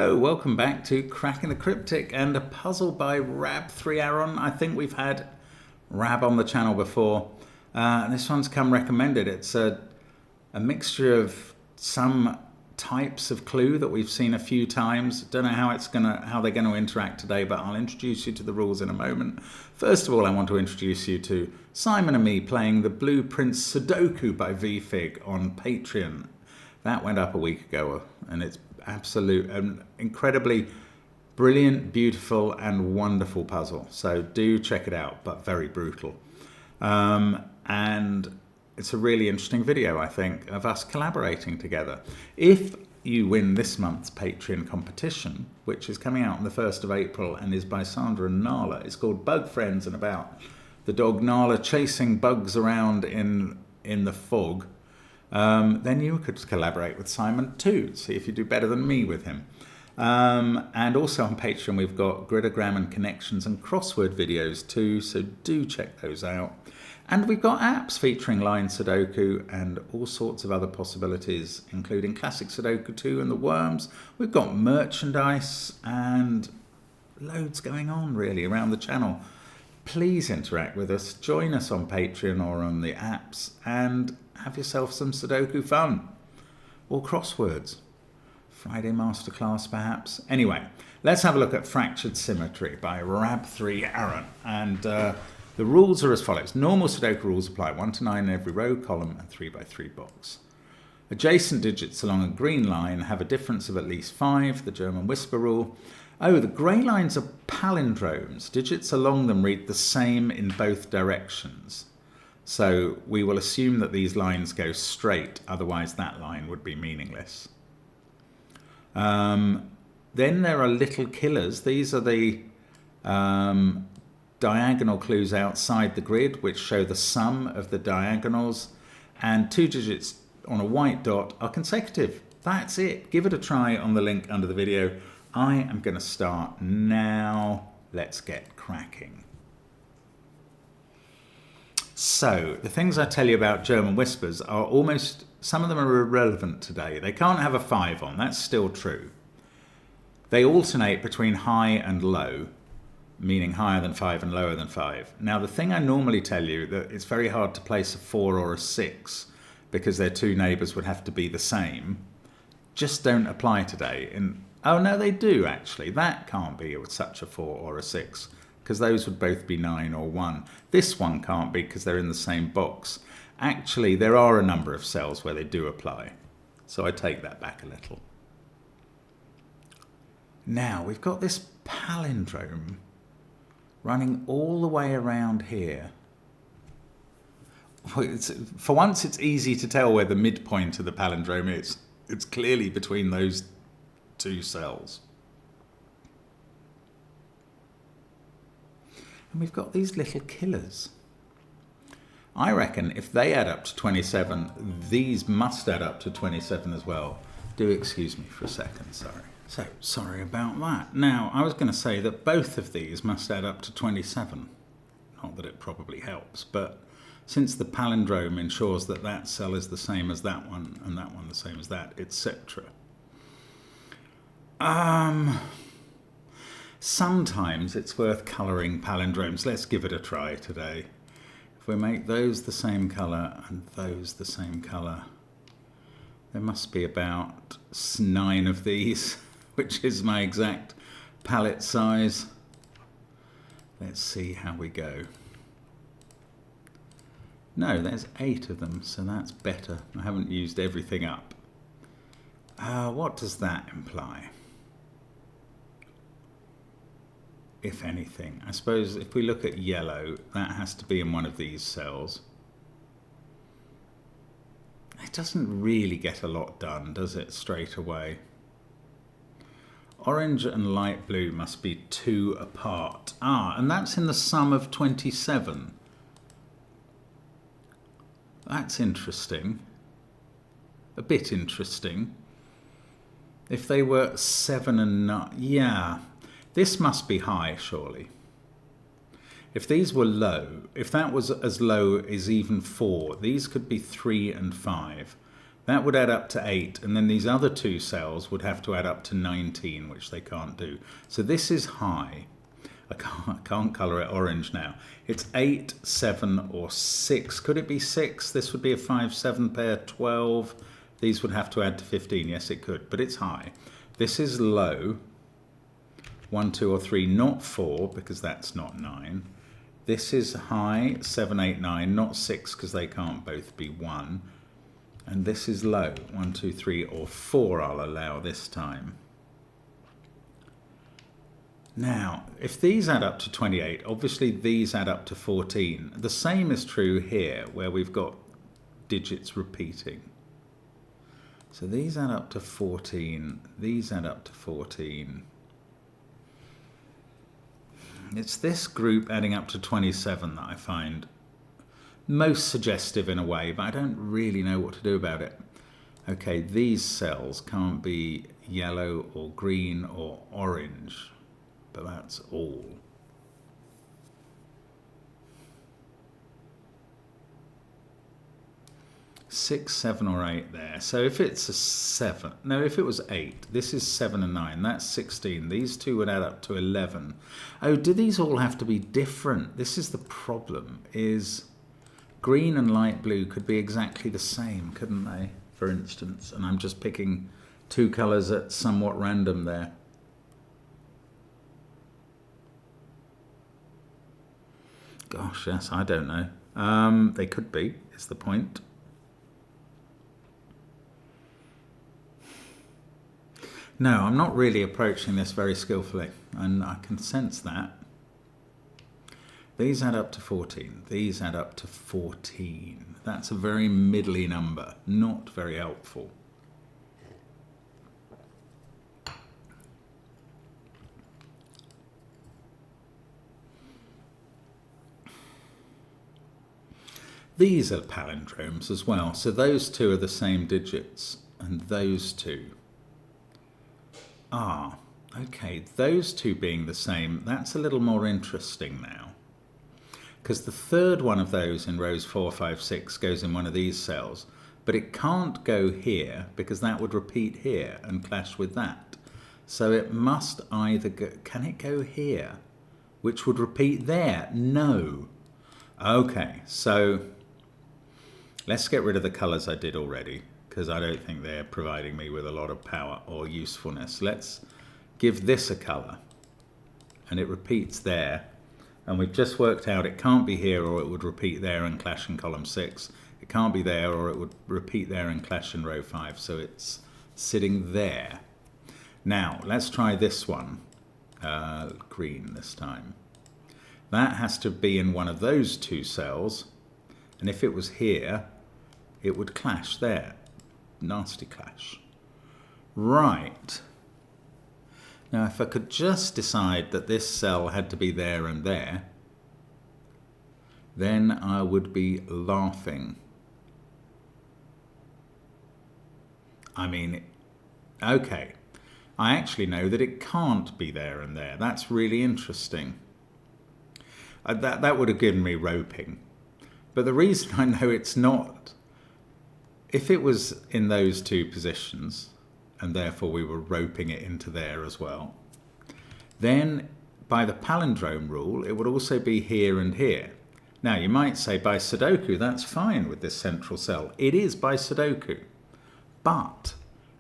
Hello, welcome back to Cracking the Cryptic and a puzzle by Rab3Aaron. I think we've had Rab on the channel before. This one's come recommended. It's a mixture of some types of clue that we've seen a few times. Don't know how they're gonna interact today, but I'll introduce you to the rules in a moment. First of all, I want to introduce you to Simon and me playing the Blueprint Sudoku by VFig on Patreon. That went up a week ago, and it's an incredibly brilliant, beautiful, and wonderful puzzle. So do check it out, but very brutal. And it's a really interesting video, I think, of us collaborating together. If you win this month's Patreon competition, which is coming out on the 1st of April and is by Sandra and Nala, it's called Bug Friends and about the dog Nala chasing bugs around in the fog. Then you could collaborate with Simon too, see if you do better than me with him. And also on Patreon we've got gridogram and connections and crossword videos too, so do check those out. And we've got apps featuring line Sudoku and all sorts of other possibilities, including classic Sudoku 2 and the Worms. We've got merchandise and loads going on really around the channel. Please interact with us, join us on Patreon or on the apps, and have yourself some Sudoku fun, or crosswords. Friday masterclass perhaps. Anyway, let's have a look at Fractured Symmetry by Rab3Aaron. And the rules are as follows. Normal Sudoku rules apply 1 to 9 in every row, column, and 3 by 3 box. Adjacent digits along a green line have a difference of at least 5, the German whisper rule. Oh, the grey lines are palindromes. Digits along them read the same in both directions. So we will assume that these lines go straight, otherwise that line would be meaningless. Then there are little killers. These are the diagonal clues outside the grid, which show the sum of the diagonals, and 2 digits on a white dot are consecutive. That's it. Give it a try on the link under the video. I am going to start now. Let's get cracking. So, the things I tell you about German whispers are almost, some of them are irrelevant today. They can't have a 5 on, that's still true. They alternate between high and low, meaning higher than 5 and lower than 5. Now, the thing I normally tell you, that it's very hard to place a 4 or a 6, because their two neighbours would have to be the same, just don't apply today. Oh no, they do actually. That can't be such a 4 or a 6. Because those would both be 9 or 1. This one can't be because they're in the same box. Actually, there are a number of cells where they do apply. So I take that back a little. Now, we've got this palindrome running all the way around here. For once, it's easy to tell where the midpoint of the palindrome is. It's clearly between those two cells. And we've got these little killers. I reckon if they add up to 27, these must add up to 27 as well. Do excuse me for a second, sorry. So, sorry about that. Now, I was going to say that both of these must add up to 27. Not that it probably helps, but since the palindrome ensures that that cell is the same as that one, and that one the same as that, etc. Sometimes it's worth colouring palindromes. Let's give it a try today. If we make those the same colour and those the same colour, there must be about 9 of these, which is my exact palette size. Let's see how we go. No, there's 8 of them, so that's better. I haven't used everything up. What does that imply? If anything. I suppose if we look at yellow, that has to be in one of these cells. It doesn't really get a lot done, does it, straight away? Orange and light blue must be 2 apart. And that's in the sum of 27. That's interesting. A bit interesting. If they were 7 and 9, yeah. This must be high, surely. If these were low, if that was as low as even 4, these could be 3 and 5. That would add up to 8, and then these other two cells would have to add up to 19, which they can't do. So this is high. I can't colour it orange now. It's 8, 7, or 6. Could it be 6? This would be a 5, 7 pair, 12. These would have to add to 15. Yes, it could, but it's high. This is low. 1, 2, or 3, not 4, because that's not 9. This is high, 7, 8, 9, not 6, because they can't both be 1. And this is low, 1, 2, 3, or 4 I'll allow this time. Now, if these add up to 28, obviously these add up to 14. The same is true here, where we've got digits repeating. So these add up to 14, these add up to 14. It's this group adding up to 27 that I find most suggestive in a way, but I don't really know what to do about it. Okay, these cells can't be yellow or green or orange, but that's all. Six, 7, or 8 there. So if it's a 7, no, if it was 8, this is 7 and 9, that's 16. These two would add up to 11. Oh, do these all have to be different? This is the problem, is green and light blue could be exactly the same, couldn't they, for instance? And I'm just picking two colours at somewhat random there. Gosh, yes, I don't know. They could be, is the point. No, I'm not really approaching this very skillfully, and I can sense that. These add up to 14. These add up to 14. That's a very middly number, not very helpful. These are palindromes as well, so those two are the same digits, and those two. Ah, okay, those two being the same, that's a little more interesting now. Because the third one of those in rows 4, 5, 6 goes in one of these cells, but it can't go here because that would repeat here and clash with that. So it must either go, can it go here, which would repeat there? No. Okay, so let's get rid of the colours I did already, because I don't think they're providing me with a lot of power or usefulness. Let's give this a colour, and it repeats there, and we've just worked out it can't be here or it would repeat there and clash in column 6. It can't be there or it would repeat there and clash in row 5, so it's sitting there. Now, let's try this one, green this time. That has to be in one of those two cells, and if it was here, it would clash there. Nasty clash. Right. Now if I could just decide that this cell had to be there and there, then I would be laughing. I mean, okay, I actually know that it can't be there and there. That's really interesting. That would have given me roping. But the reason I know it's not, if it was in those two positions, and therefore we were roping it into there as well, then by the palindrome rule, it would also be here and here. Now, you might say by Sudoku, that's fine with this central cell. It is by Sudoku. But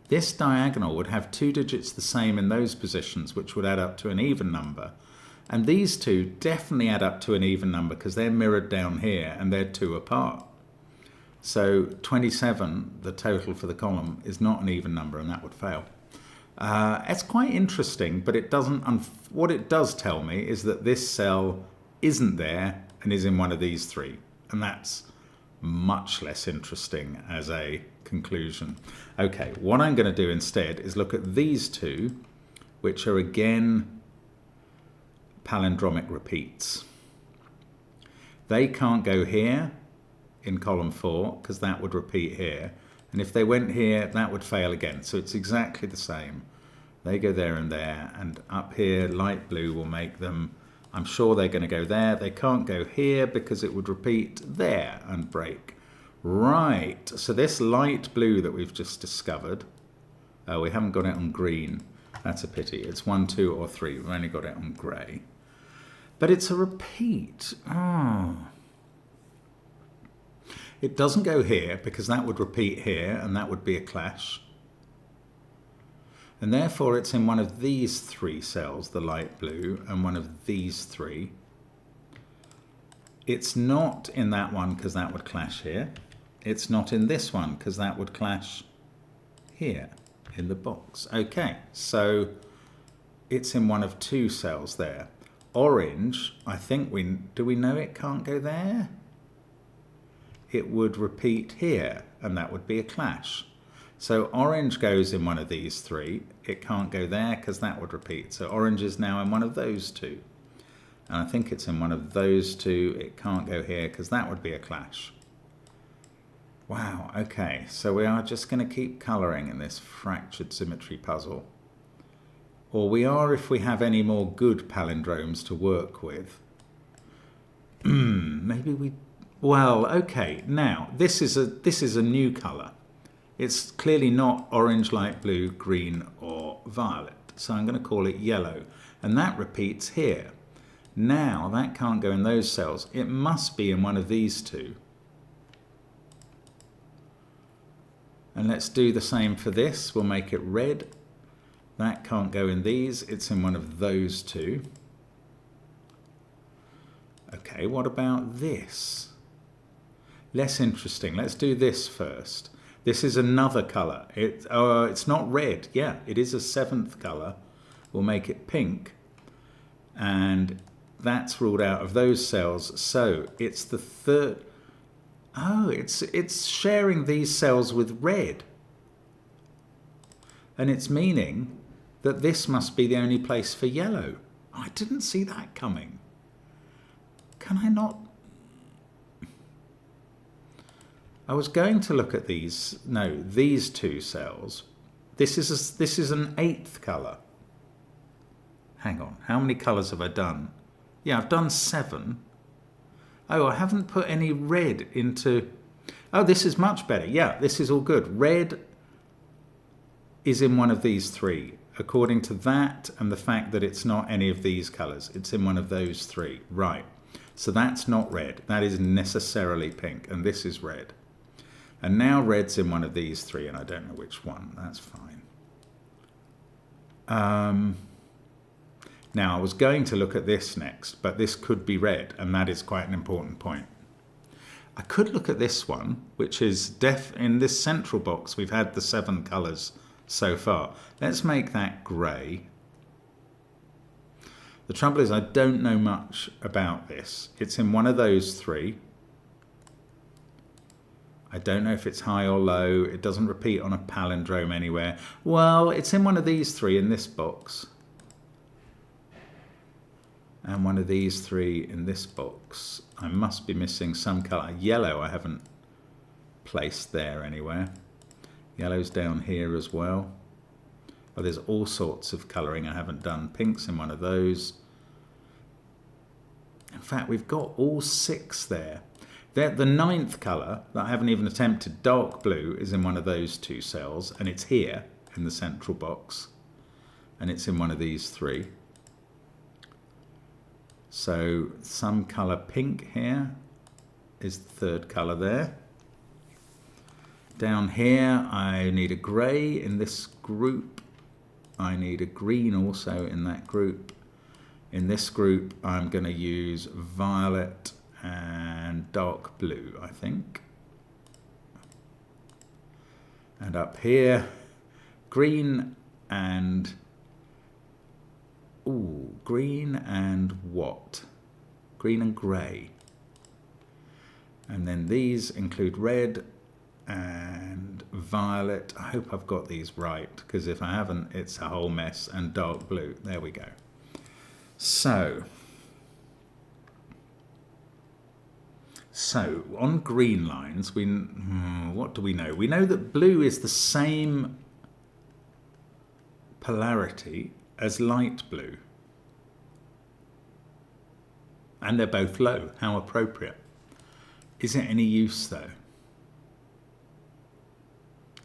this diagonal would have two digits the same in those positions, which would add up to an even number. And these two definitely add up to an even number because they're mirrored down here and they're 2 apart. So 27, the total for the column, is not an even number, and that would fail. It's quite interesting, but it doesn't. What it does tell me is that this cell isn't there and is in one of these 3, and that's much less interesting as a conclusion. Okay, what I'm going to do instead is look at these two, which are again palindromic repeats. They can't go here in column 4 because that would repeat here, and if they went here that would fail again, so it's exactly the same. They go there and there, and up here light blue will make them, I'm sure they're going to go there. They can't go here because it would repeat there and break. Right, so this light blue that we've just discovered, we haven't got it on green. That's a pity. It's 1, 2, or 3. We've only got it on grey. But it's a repeat. Oh. It doesn't go here because that would repeat here and that would be a clash. And therefore it's in one of these 3 cells, the light blue, and one of these 3. It's not in that one because that would clash here. It's not in this one because that would clash here in the box. Okay, so it's in one of 2 cells there. Orange, I think do we know it can't go there? It would repeat here and that would be a clash. So orange goes in one of these 3. It can't go there because that would repeat. So orange is now in one of those 2. And I think it's in one of those 2. It can't go here because that would be a clash. Wow, okay, so we are just going to keep colouring in this fractured symmetry puzzle. Or we are if we have any more good palindromes to work with. Maybe we... Well, okay, now, this is a new colour. It's clearly not orange, light blue, green, or violet. So I'm going to call it yellow. And that repeats here. Now, that can't go in those cells. It must be in one of these 2. And let's do the same for this. We'll make it red. That can't go in these. It's in one of those 2. Okay, what about this? Less interesting. Let's do this first. This is another colour. It's not red. Yeah, it is a 7th colour. We'll make it pink. And that's ruled out of those cells. So it's the 3rd... Oh, it's sharing these cells with red. And it's meaning that this must be the only place for yellow. I didn't see that coming. Can I not? I was going to look at these, no, these 2 cells. This is an 8th colour. Hang on, how many colours have I done? Yeah, I've done 7. Oh, I haven't put any red into... Oh, this is much better. Yeah, this is all good. Red is in one of these 3. According to that and the fact that it's not any of these colours. It's in one of those 3. Right. So that's not red. That is necessarily pink. And this is red. And now red's in one of these 3. And I don't know which one. That's fine. Now, I was going to look at this next, but this could be red, and that is quite an important point. I could look at this one, which is in this central box, we've had the 7 colours so far. Let's make that grey. The trouble is I don't know much about this. It's in one of those 3. I don't know if it's high or low. It doesn't repeat on a palindrome anywhere. Well, it's in one of these 3 in this box. And one of these 3 in this box. I must be missing some colour. Yellow I haven't placed there anywhere. Yellow's down here as well. Oh, there's all sorts of colouring I haven't done. Pink's in one of those. In fact, we've got all 6 there. The 9th colour that I haven't even attempted, dark blue, is in one of those 2 cells. And it's here in the central box. And it's in one of these 3. So some colour pink here is the 3rd colour there. Down here I need a grey in this group. I need a green also in that group. In this group I'm going to use violet and dark blue, I think. And up here, green and... Ooh, green and what? Green and grey. And then these include red and violet. I hope I've got these right, because if I haven't, it's a whole mess. And dark blue. There we go. So on green lines, what do we know? We know that blue is the same polarity as light blue. And they're both low. How appropriate. Is it any use though?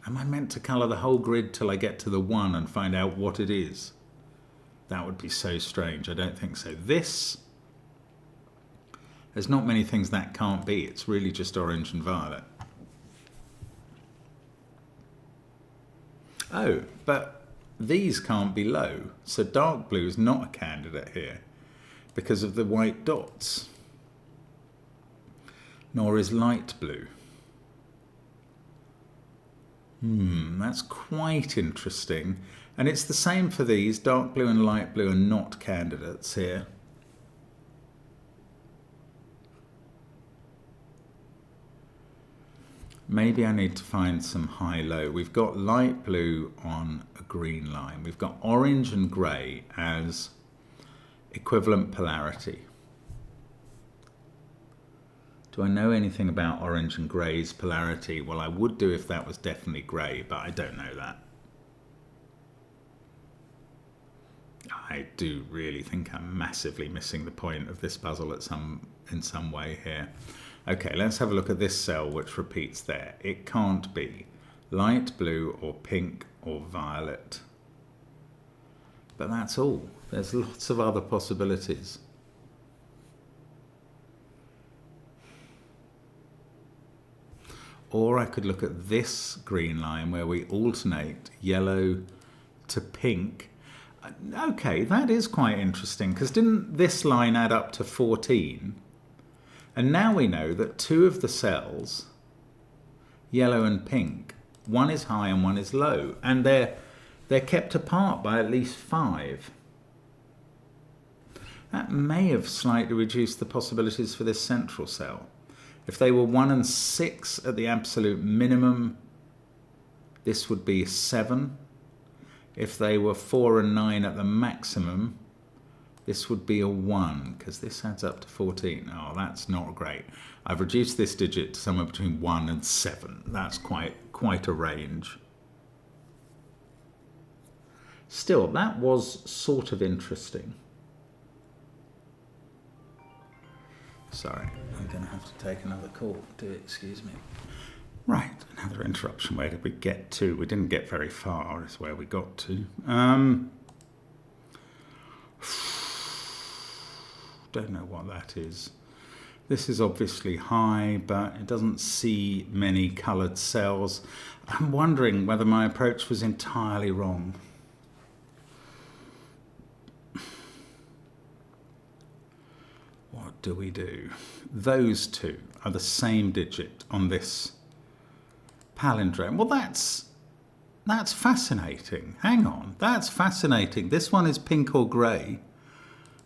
Am I meant to colour the whole grid till I get to the 1 and find out what it is? That would be so strange. I don't think so. This, there's not many things that can't be. It's really just orange and violet. Oh, but these can't be low. So dark blue is not a candidate here because of the white dots. Nor is light blue. That's quite interesting. And it's the same for these. Dark blue and light blue are not candidates here. Maybe I need to find some high-low. We've got light blue on a green line. We've got orange and grey as equivalent polarity. Do I know anything about orange and grey's polarity? Well, I would do if that was definitely grey, but I don't know that. I do really think I'm massively missing the point of this puzzle in some way here. Okay, let's have a look at this cell which repeats there. It can't be light blue or pink or violet. But that's all. There's lots of other possibilities. Or I could look at this green line where we alternate yellow to pink. Okay, that is quite interesting, because didn't this line add up to 14? And now we know that two of the cells, yellow and pink, one is high and one is low, and they're kept apart by at least 5. That may have slightly reduced the possibilities for this central cell. If they were 1 and 6 at the absolute minimum, this would be 7. If they were 4 and 9 at the maximum, this would be a 1, because this adds up to 14. Oh, that's not great. I've reduced this digit to somewhere between 1 and 7. That's quite a range. Still, that was sort of interesting. Sorry, I'm going to have to take another call. Do excuse me. Right, another interruption. Where did we get to? We didn't get very far, is where we got to. Don't know what that is. This is obviously high, but it doesn't see many coloured cells. I'm wondering whether my approach was entirely wrong. What do we do? Those two are the same digit on this palindrome. Well, that's fascinating. Hang on, that's fascinating. This one is pink or grey,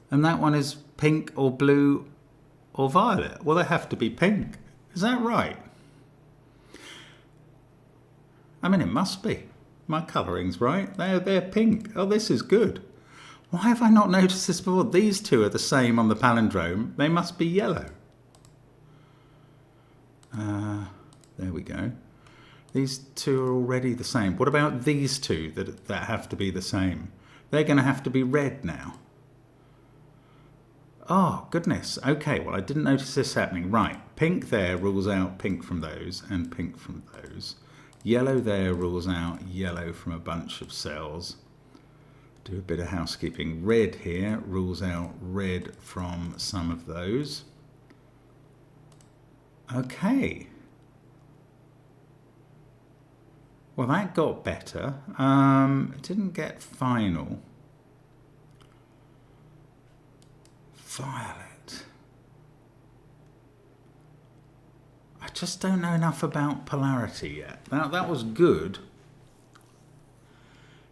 and that one is pink or blue or violet. Well, they have to be pink. Is that right? I mean, it must be. My colouring's right. They're pink. Oh, this is good. Why have I not noticed this before? These two are the same on the palindrome. They must be yellow. There we go. These two are already the same. What about these two that have to be the same? They're going to have to be red now. Oh, goodness. Okay, well, I didn't notice this happening. Right, pink there rules out pink from those and pink from those. Yellow there rules out yellow from a bunch of cells. Do a bit of housekeeping. Red here rules out red from some of those. Okay. Well, that got better. It didn't get final. Violet. I just don't know enough about polarity yet. That was good.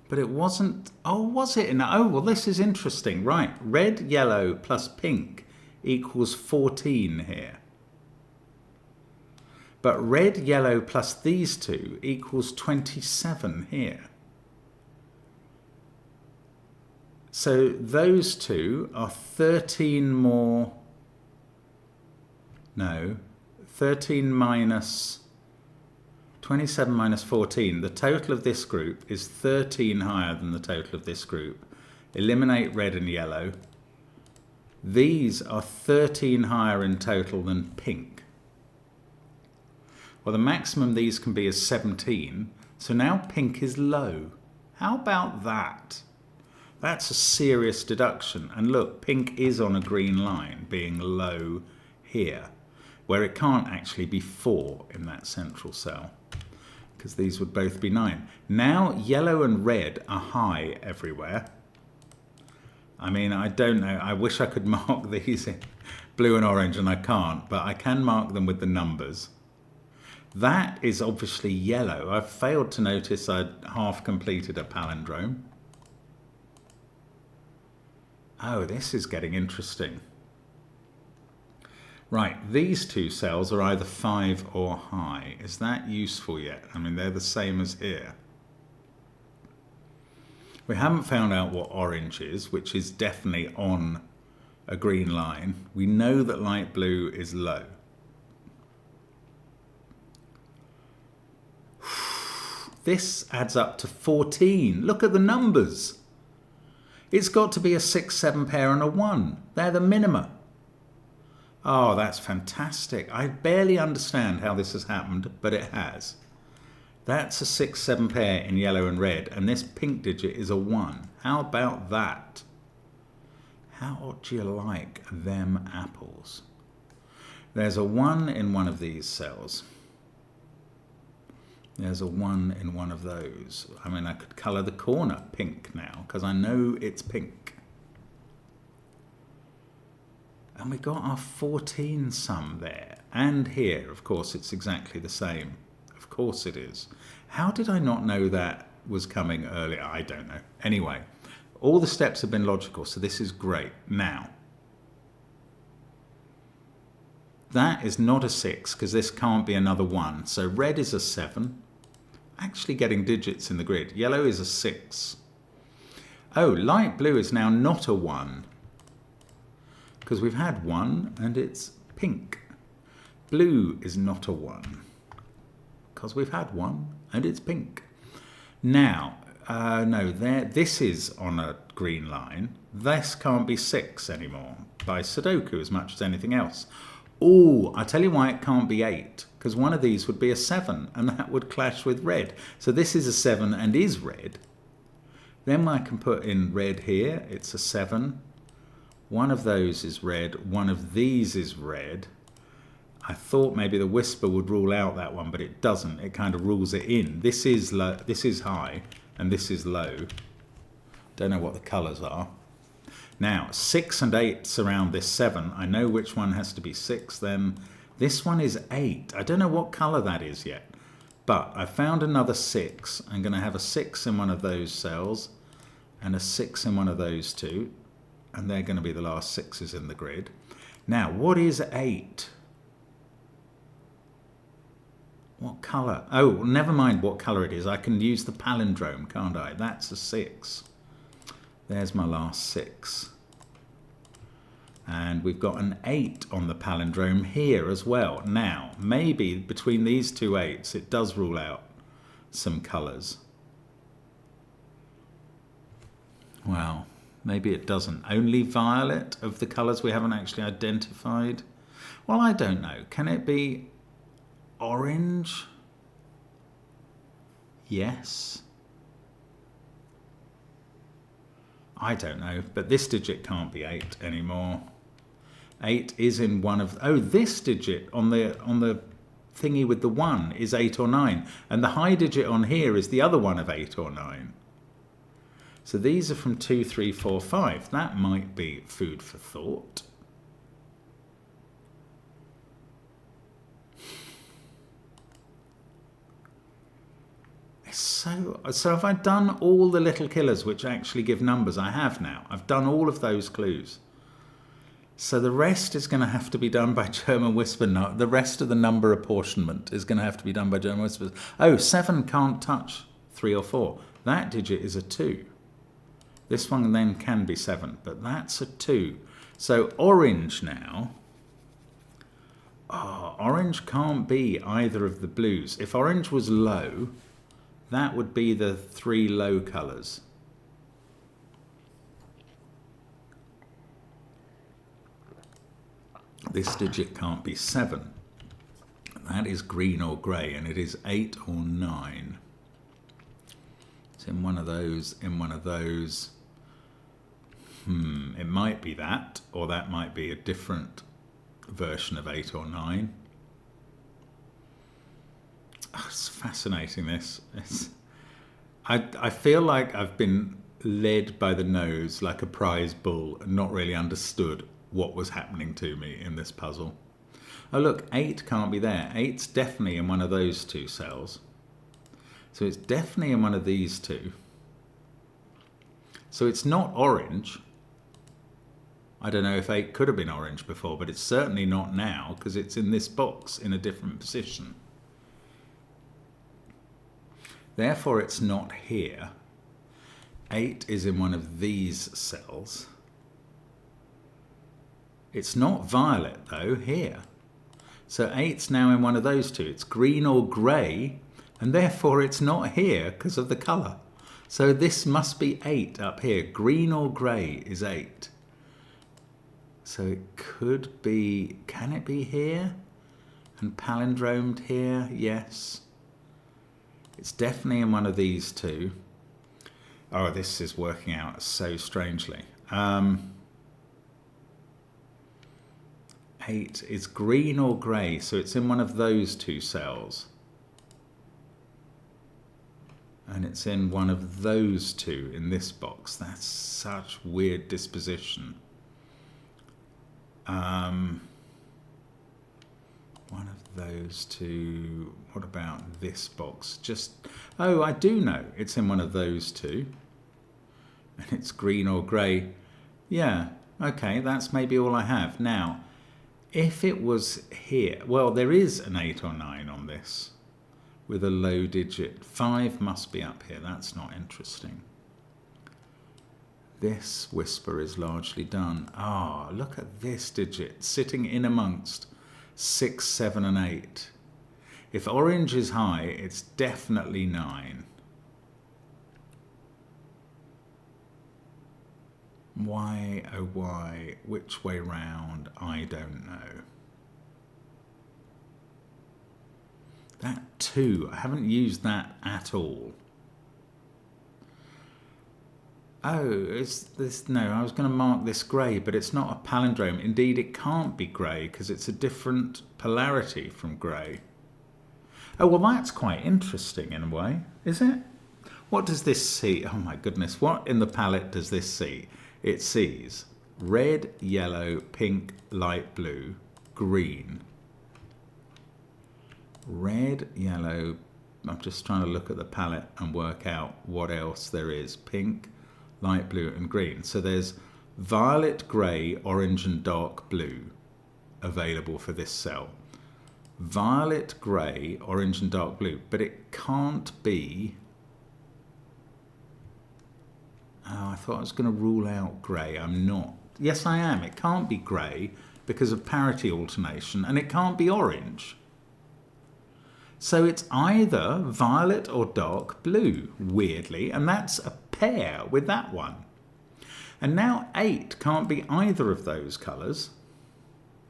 But it wasn't... Oh, was it? Oh, well, this is interesting. Right. Red, yellow plus pink equals 14 here. But red, yellow plus these two equals 27 here. So those two are 13 more... No. 13 minus... 27 minus 14. The total of this group is 13 higher than the total of this group. Eliminate red and yellow. These are 13 higher in total than pink. Well, the maximum these can be is 17. So now pink is low. How about that? That's a serious deduction. And look, pink is on a green line, being low here, where it can't actually be 4 in that central cell, because these would both be 9. Now yellow and red are high everywhere. I mean, I don't know. I wish I could mark these in blue and orange, and I can't, but I can mark them with the numbers. That is obviously yellow. I've failed to notice I'd half completed a palindrome. Oh, this is getting interesting. Right, these two cells are either 5 or high. Is that useful yet? I mean, they're the same as here. We haven't found out what orange is, which is definitely on a green line. We know that light blue is low. This adds up to 14. Look at the numbers. It's got to be a 6, 7 pair and a 1. They're the minima. Oh, that's fantastic. I barely understand how this has happened, but it has. That's a 6, 7 pair in yellow and red, and this pink digit is a 1. How about that? How do you like them apples? There's a 1 in one of these cells. There's a 1 in one of those. I mean, I could colour the corner pink now, because I know it's pink. And we got our 14 sum there. And here, of course, it's exactly the same. Of course it is. How did I not know that was coming earlier? I don't know. Anyway, all the steps have been logical, so this is great. Now, that is not a 6, because this can't be another 1. So red is a 7. Actually getting digits in the grid. Yellow is a 6. Oh, light blue is now not a 1, because we've had 1 and it's pink. Blue is not a 1, because we've had 1 and it's pink. Now, no, this is on a green line. This can't be 6 anymore by Sudoku as much as anything else. Oh, I tell you why it can't be 8, because one of these would be a 7 and that would clash with red. So this is a 7 and is red. Then I can put in red here. It's a 7. One of those is red. One of these is red. I thought maybe the whisper would rule out that one, but it doesn't. It kind of rules it in. This is low, this is high, and this is low. Don't know what the colours are. Now, 6 and 8 surround this 7. I know which one has to be 6 then. This one is 8. I don't know what colour that is yet. But I found another 6. I'm going to have a 6 in one of those cells and a 6 in one of those two. And they're going to be the last 6s in the grid. Now, what is 8? What colour? Oh, never mind what colour it is. I can use the palindrome, can't I? That's a 6. There's my last 6. And we've got an 8 on the palindrome here as well. Now, maybe between these two 8s, it does rule out some colours. Well, maybe it doesn't. Only violet of the colours we haven't actually identified. Well, I don't know. Can it be orange? Yes. I don't know, but this digit can't be 8 anymore. 8 is in one of... Oh, this digit on the thingy with the 1 is 8 or 9. And the high digit on here is the other one of 8 or 9. So these are from 2, 3, 4, 5. That might be food for thought. So have I done all the little killers which actually give numbers? I have now. I've done all of those clues. So the rest is going to have to be done by German Whisper. No, the rest of the number apportionment is going to have to be done by German Whispers. Oh, 7 can't touch 3 or 4. That digit is a 2. This one then can be 7, but that's a 2. So orange now. Oh, orange can't be either of the blues. If orange was low, that would be the 3 low colours. This digit can't be 7. That is green or grey, and it is 8 or 9. in one of those, in one of those. It might be that, or that might be a different version of 8 or 9. Oh, it's fascinating, this. I feel like I've been led by the nose like a prize bull and not really understood what was happening to me in this puzzle. Oh look, 8 can't be there. 8's definitely in one of those two cells. So it's definitely in one of these two. So it's not orange. I don't know if 8 could have been orange before, but it's certainly not now because it's in this box in a different position. Therefore, it's not here. 8 is in one of these cells. It's not violet, though, here. So 8's now in one of those two. It's green or grey, and therefore it's not here because of the colour. So this must be 8 up here. Green or grey is 8. So it could be, can it be here? And palindromed here, yes. It's definitely in one of these two. Oh, this is working out so strangely. 8 is green or grey, so it's in one of those two cells. And it's in one of those two in this box. That's such weird disposition. One of those two. What about this box? Oh, I do know. It's in one of those two. And it's green or grey. Yeah, okay, that's maybe all I have. Now, if it was here, well, there is an 8 or 9 on this with a low digit. 5 must be up here. That's not interesting. This whisper is largely done. Ah, look at this digit sitting in amongst 6, 7 and 8. If orange is high, it's definitely 9. Why, oh why, which way round, I don't know. That 2, I haven't used that at all. Oh, is this, no, I was going to mark this grey, but it's not a palindrome. Indeed, it can't be grey because it's a different polarity from grey. Oh, well, that's quite interesting in a way, is it? What does this see? Oh my goodness, what in the palette does this see? It sees red, yellow, pink, light blue, green. Red, yellow, I'm just trying to look at the palette and work out what else there is. Pink, light blue and green. So there's violet, grey, orange and dark blue available for this cell. Violet, grey, orange and dark blue, but it can't be... Oh, I thought I was going to rule out grey. I'm not. Yes, I am. It can't be grey because of parity alternation, and it can't be orange. So it's either violet or dark blue, weirdly, and that's a pair with that one. And now 8 can't be either of those colours.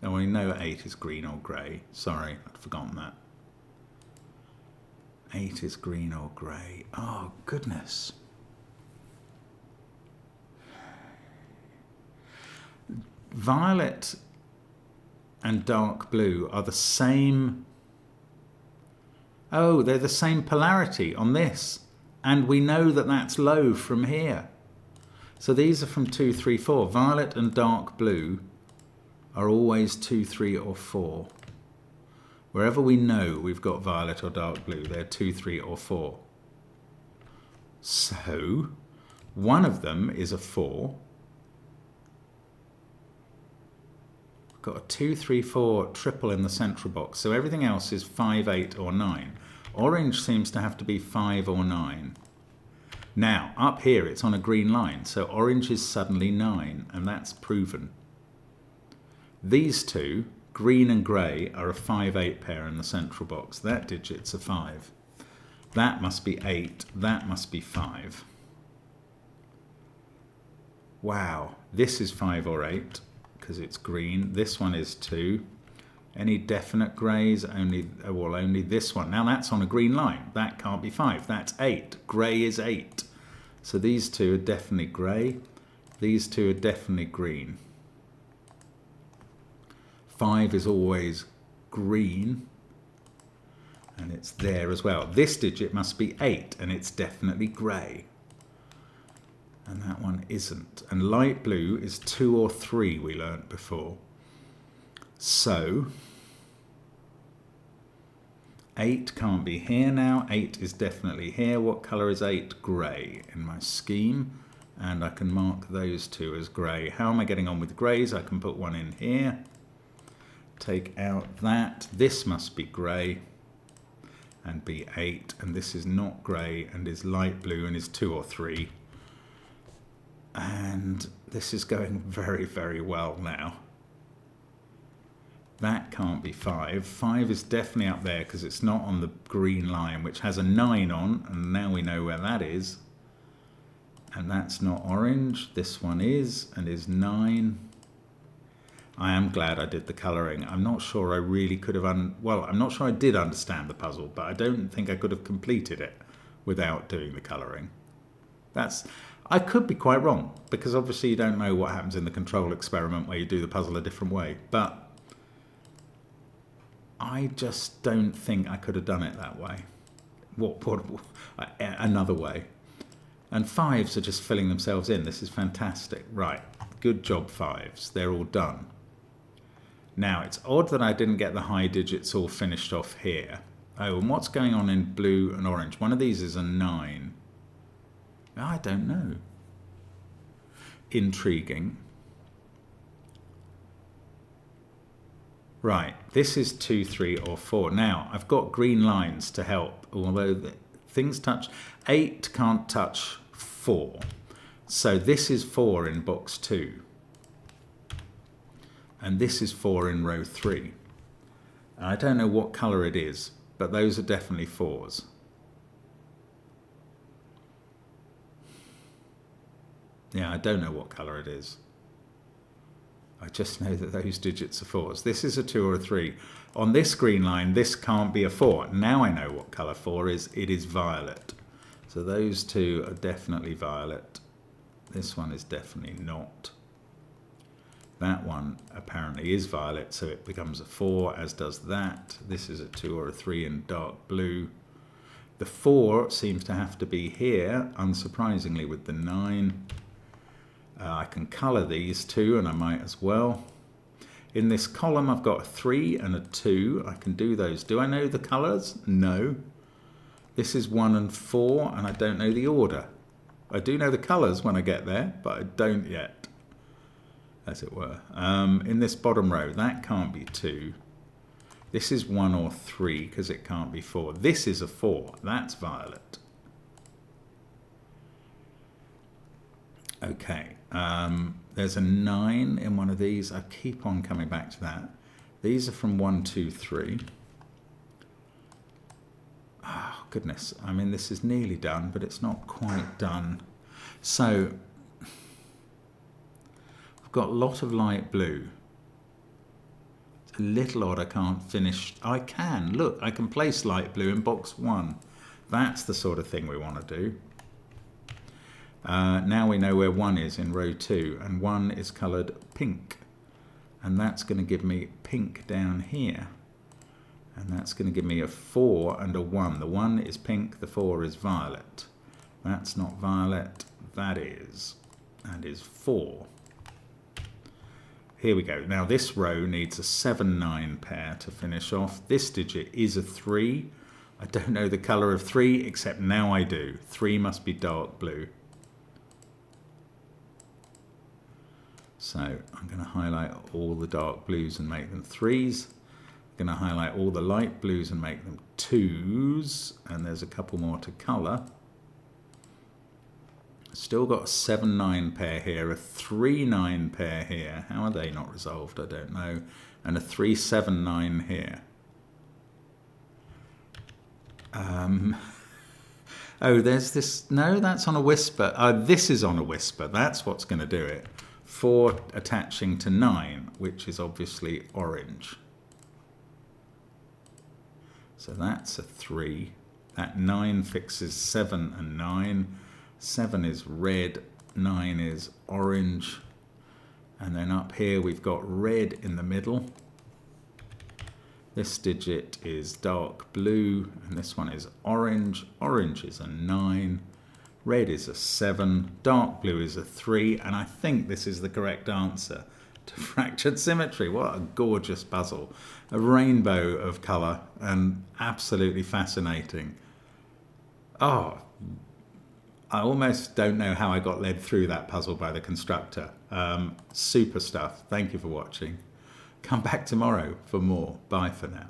Oh, we know 8 is green or grey. Sorry, I'd forgotten that. 8 is green or grey. Oh, goodness. Violet and dark blue are the same. Oh, they're the same polarity on this. And we know that that's low from here. So these are from 2, 3, 4. Violet and dark blue are always 2, 3 or 4. Wherever we know we've got violet or dark blue, they're 2, 3 or 4. So one of them is a 4. Got a 2, 3, 4 triple in the central box. So everything else is 5, 8 or 9. Orange seems to have to be 5 or 9. Now, up here it's on a green line. So orange is suddenly 9, and that's proven. These two, green and grey, are a 5, 8 pair in the central box. That digit's a 5. That must be 8. That must be 5. Wow. This is 5 or 8. Because it's green. This one is 2. Any definite greys? Only this one. Now that's on a green line. That can't be 5. That's 8. Grey is 8. So these two are definitely grey. These two are definitely green. 5 is always green, and it's there as well. This digit must be 8, and it's definitely grey. And that one isn't. And light blue is 2 or 3, we learnt before. So 8 can't be here now. 8 is definitely here. What colour is 8? Grey in my scheme. And I can mark those two as grey. How am I getting on with greys? I can put one in here. Take out that. This must be grey and be 8. And this is not grey and is light blue and is 2 or 3. And this is going very, very well now. That can't be 5. 5 is definitely up there because it's not on the green line, which has a 9 on, and now we know where that is. And that's not orange. This one is, and is 9. I am glad I did the colouring. I'm not sure I really could have, well, I'm not sure I did understand the puzzle, but I don't think I could have completed it without doing the colouring. I could be quite wrong, because obviously you don't know what happens in the control experiment where you do the puzzle a different way. But I just don't think I could have done it that way. Another way. And 5s are just filling themselves in. This is fantastic. Right, good job 5s. They're all done. Now, it's odd that I didn't get the high digits all finished off here. Oh, and what's going on in blue and orange? One of these is a 9. I don't know. Intriguing. Right, this is 2, 3, or 4. Now, I've got green lines to help, although things touch. 8 can't touch 4. So this is 4 in box 2. And this is 4 in row 3. I don't know what colour it is, but those are definitely 4s. Yeah, I don't know what colour it is. I just know that those digits are 4s. This is a 2 or a 3. On this green line, this can't be a 4. Now I know what colour 4 is. It is violet. So those two are definitely violet. This one is definitely not. That one apparently is violet, so it becomes a 4, as does that. This is a 2 or a 3 in dark blue. The 4 seems to have to be here, unsurprisingly, with the 9. I can colour these two, and I might as well. In this column, I've got a 3 and a 2. I can do those. Do I know the colours? No. This is 1 and 4, and I don't know the order. I do know the colours when I get there, but I don't yet, as it were. In this bottom row, that can't be 2. This is 1 or 3, because it can't be 4. This is a 4. That's violet. Okay. There's a 9 in one of these. I keep on coming back to that. These are from 1, 2, 3. Oh, goodness. I mean, this is nearly done, but it's not quite done. So, I've got a lot of light blue. It's a little odd I can't finish. I can. Look, I can place light blue in box 1. That's the sort of thing we want to do. Now we know where 1 is in row 2, and 1 is coloured pink, and that's going to give me pink down here, and that's going to give me a 4 and a 1. The 1 is pink, the 4 is violet. That's not violet, that is 4. Here we go. Now this row needs a 7-9 pair to finish off. This digit is a 3. I don't know the colour of 3, except now I do. 3 must be dark blue. So I'm going to highlight all the dark blues and make them 3s. I'm going to highlight all the light blues and make them 2s. And there's a couple more to colour. Still got a 7-9 pair here, a 3-9 pair here. How are they not resolved? I don't know. And a 3-7-9 here. Oh, there's this. No, that's on a whisper. This is on a whisper. That's what's going to do it. 4 attaching to 9, which is obviously orange. So that's a 3. That 9 fixes 7 and 9. 7 is red, 9 is orange, and then up here we've got red in the middle. This digit is dark blue, and this one is orange. Orange is a 9, red is a 7, dark blue is a 3, and I think this is the correct answer to fractured symmetry. What a gorgeous puzzle. A rainbow of colour and absolutely fascinating. Oh, I almost don't know how I got led through that puzzle by the constructor. Super stuff. Thank you for watching. Come back tomorrow for more. Bye for now.